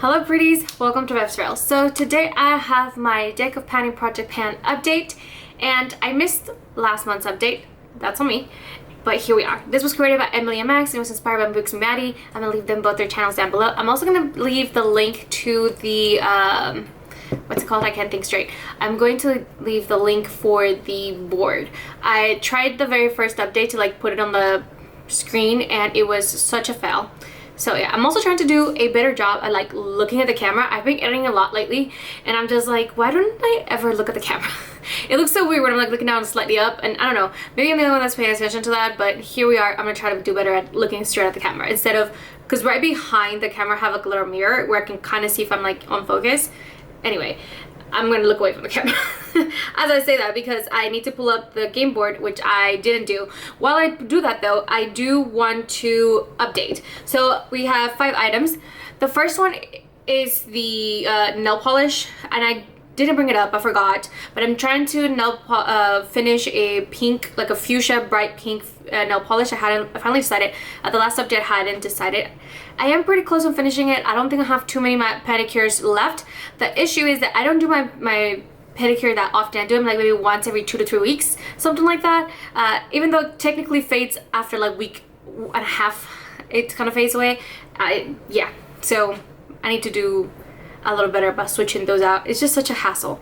Hello pretties, welcome to PurxRaw. So today I have my deck of panning project pan update, and I missed last month's update. That's on me, but here we are. This was created by Emily and Max and it was inspired by PurxRawBeautyKristi. I'm gonna leave them both their channels down below. I'm also gonna leave the link to the what's it called? I can't think straight. I'm going to leave the link for the board. I tried the very first update to like put it on the screen and it was such a fail. So yeah, I'm also trying to do a better job at like looking at the camera. I've been editing a lot lately and I'm just like, why don't I ever look at the camera? It looks so weird when I'm like looking down and slightly up, and I don't know, maybe I'm the only one that's paying attention to that, but here we are. I'm gonna try to do better at looking straight at the camera instead of, because right behind the camera I have like a little mirror where I can kind of see if I'm like on focus. Anyway, I'm gonna look away from the camera as I say that because I need to pull up the game board, which I didn't do. While I do that though, I do want to update. So we have 5 items. The first one is the nail polish, and I didn't bring it up, I forgot, but I'm trying to finish a pink, like a fuchsia bright pink nail polish. I finally decided. At the last update I hadn't decided. I am pretty close on finishing it. I don't think I have too many pedicures left. The issue is that I don't do my pedicure that often. I do them like maybe once every 2 to 3 weeks, something like that. Even though it technically fades after like week and a half, it kind of fades away. Yeah, so I need to do a little better about switching those out. It's just such a hassle.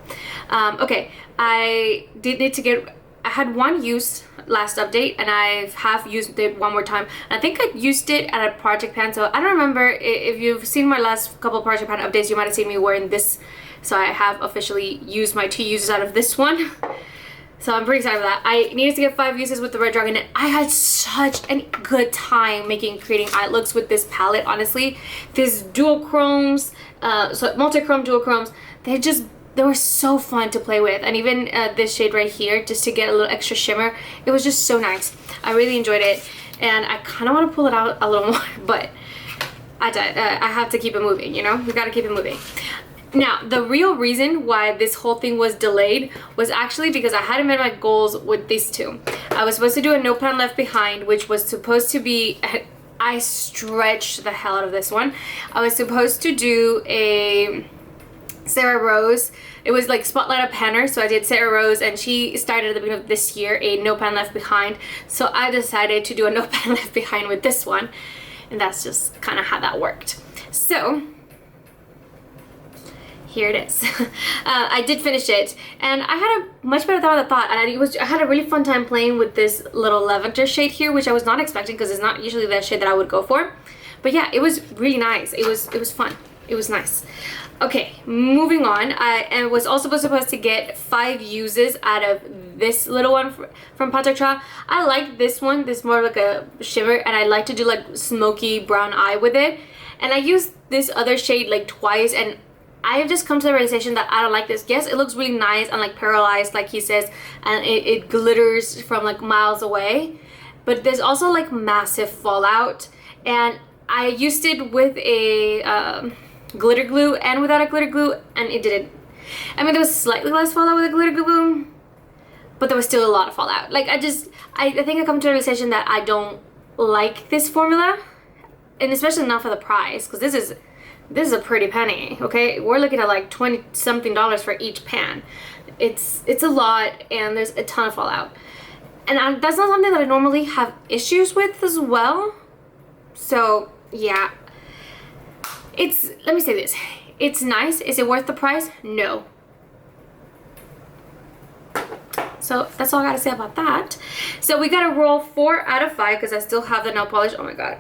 Okay, I did need to get, I had one use last update and I have used it one more time. I think I used it at a project pan, so I don't remember. If you've seen my last couple project pan updates, you might have seen me wearing this. So I have officially used my 2 uses out of this one. So I'm pretty excited for that. I needed to get 5 uses with the Red Dragon, and I had such a good time creating eye looks with this palette, honestly. These duochromes, so multi-chrome duochromes, they were so fun to play with. And even this shade right here, just to get a little extra shimmer, it was just so nice. I really enjoyed it, and I kind of want to pull it out a little more, but I have to keep it moving, you know? We gotta keep it moving. Now, the real reason why this whole thing was delayed was actually because I hadn't met my goals with these two. I was supposed to do a No Plan Left Behind, which was supposed to be, I stretched the hell out of this one. I was supposed to do a Sarah Rose. It was like Spotlight a Panner, so I did Sarah Rose, and she started at the beginning of this year a No Plan Left Behind. So I decided to do a No Plan Left Behind with this one, and that's just kind of how that worked. So here it is. I did finish it, and I had a much better time than I thought, and I had a really fun time playing with this little lavender shade here, which I was not expecting because it's not usually the shade that I would go for. But yeah, it was really nice. It was fun. It was nice. Okay, moving on. I was also supposed to get 5 uses out of this little one from PurxRawBeautyKristi. I like this one. This is more like a shimmer, and I like to do like smoky brown eye with it. And I used this other shade like twice, and I have just come to the realization that I don't like this. Yes, it looks really nice and like paralyzed, like he says, and it glitters from like miles away, but there's also like massive fallout. And I used it with a glitter glue and without a glitter glue, and it didn't. I mean, there was slightly less fallout with a glitter glue, but there was still a lot of fallout. Like I think I come to the realization that I don't like this formula, and especially not for the price, because this is a pretty penny. Okay, we're looking at like $20 something for each pan. It's a lot, and there's a ton of fallout, and that's not something that I normally have issues with as well. So yeah, let me say this, it's nice. Is it worth the price? No. So that's all I gotta say about that. So we gotta roll 4 out of 5 because I still have the nail polish. Oh my god,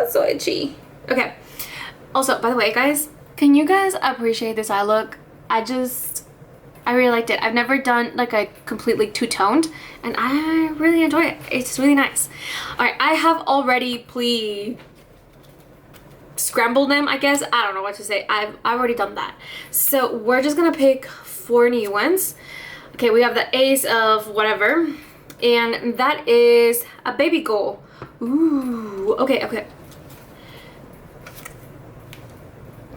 so itchy. Okay. Also, by the way, guys, can you guys appreciate this eye look? I really liked it. I've never done like a completely two-toned, and I really enjoy it. It's really nice. All right, I have already scrambled them, I guess. I don't know what to say. I've already done that. So we're just gonna pick 4 new ones. Okay, we have the Ace of whatever, and that is a baby goal. Ooh, okay.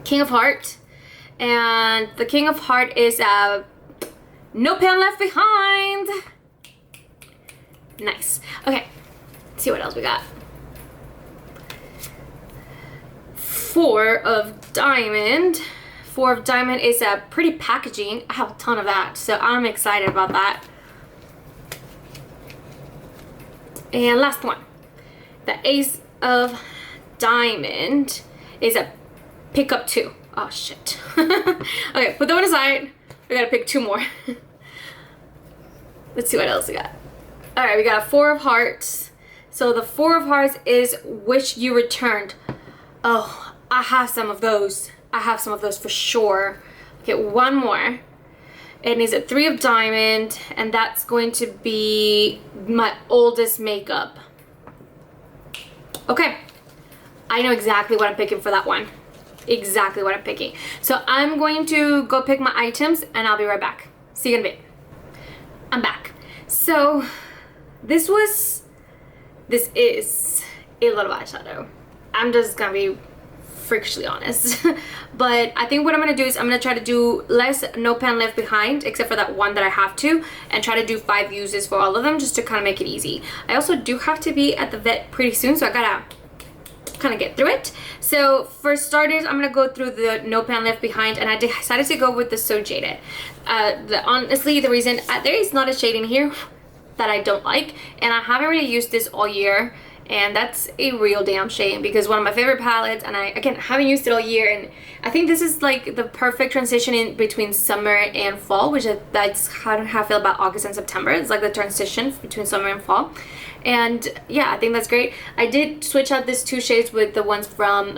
King of Heart, and the King of Heart is No Pan Left Behind. Nice. Okay, let's see what else we got. 4 of Diamond. 4 of Diamond is a pretty packaging. I have a ton of that, so I'm excited about that. And last one, the Ace of Diamond is a pick up 2. Oh shit. Okay, put that one aside. We gotta pick 2 more. Let's see what else we got. All right, we got a 4 of Hearts. So the 4 of Hearts is Wish You Returned. Oh, I have some of those. I have some of those for sure. Okay, 1 more. It is a 3 of Diamond, and that's going to be my oldest makeup. Okay, I know exactly what I'm picking for that one. Exactly what I'm picking. So I'm going to go pick my items, and I'll be right back. See you in a bit. I'm back. So this is a lot of eyeshadow. I'm just gonna be freakishly honest. But I think what I'm gonna do is I'm gonna try to do less no pan left behind, except for that one that I have to, and try to do 5 uses for all of them, just to kind of make it easy. I also do have to be at the vet pretty soon, so I gotta kind of get through it. So for starters, I'm gonna go through the no pan left behind, and I decided to go with the So Jaded. Honestly, the reason there is not a shade in here that I don't like, and I haven't really used this all year, and that's a real damn shame, because one of my favorite palettes, and I again haven't used it all year, and I think this is like the perfect transition in between summer and fall, which that's how I feel about August and September. It's like the transition between summer and fall. And yeah, I think that's great. I did switch out these 2 shades with the ones from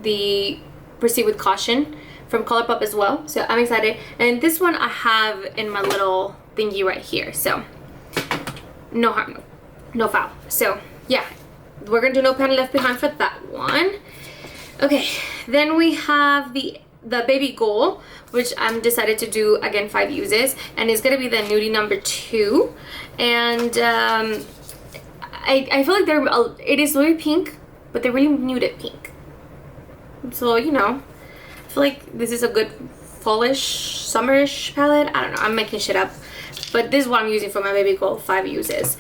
the Proceed with Caution from ColourPop as well, so I'm excited. And this one I have in my little thingy right here, so no harm, no foul. So yeah, we're gonna do no pan left behind for that one. Okay, then we have the Baby Goal, which I'm decided to do again 5 uses, and it's gonna be the Nudie number 2. And I feel like it is really pink, but they're really muted pink. So, you know, I feel like this is a good fallish, summerish palette. I don't know, I'm making shit up. But this is what I'm using for my Baby Goal 5 uses.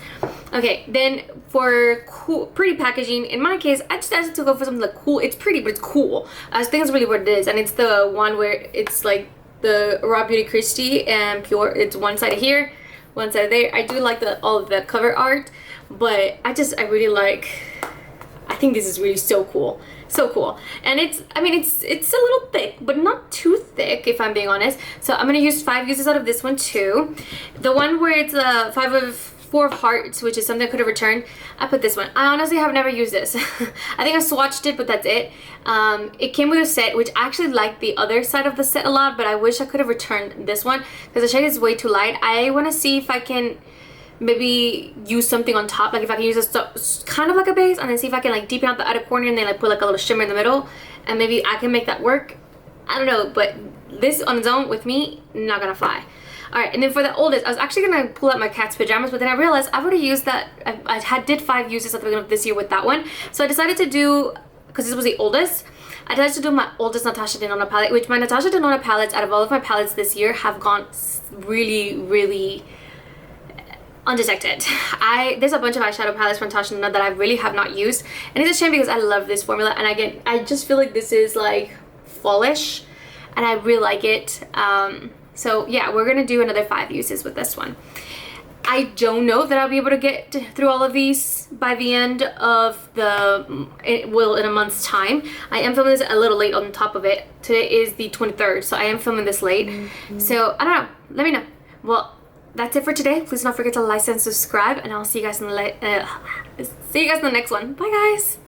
Okay, then for cool, pretty packaging, in my case, I just decided to go for something like cool. It's pretty, but it's cool. I think that's really what it is. And it's the one where it's like the PurxRawBeautyKristi and Pure. It's one side here, one side there. I do like all of the cover art, but I really like, I think this is really so cool. So cool. And it's a little thick, but not too thick, if I'm being honest. So I'm gonna use 5 uses out of this one too. The one where it's a 4 of Hearts, which is something I could have returned, I put this one. I honestly have never used this. I think I swatched it, but that's it. It came with a set, which I actually like the other side of the set a lot, but I wish I could have returned this one because the shade is way too light. I want to see if I can maybe use something on top, like if I can use this kind of like a base, and then see if I can like deepen out the outer corner and then like put like a little shimmer in the middle, and maybe I can make that work. I don't know, but this on its own with me, not gonna fly. Alright, and then for the oldest, I was actually gonna pull out my cat's pajamas, but then I realized I've already used that. I did 5 uses at the beginning of this year with that one, so I decided to do, because this was the oldest, I decided to do my oldest Natasha Denona palette, which my Natasha Denona palettes, out of all of my palettes this year, have gone really, really undetected. There's a bunch of eyeshadow palettes from Natasha Denona that I really have not used, and it's a shame because I love this formula, and again, I just feel like this is like fallish, and I really like it. So yeah, we're gonna do another 5 uses with this one. I don't know that I'll be able to get through all of these by the end of in a month's time. I am filming this a little late on top of it. Today is the 23rd, so I am filming this late. So I don't know, let me know. Well, that's it for today. Please don't forget to like and subscribe, and I'll see you guys in the next one. Bye guys.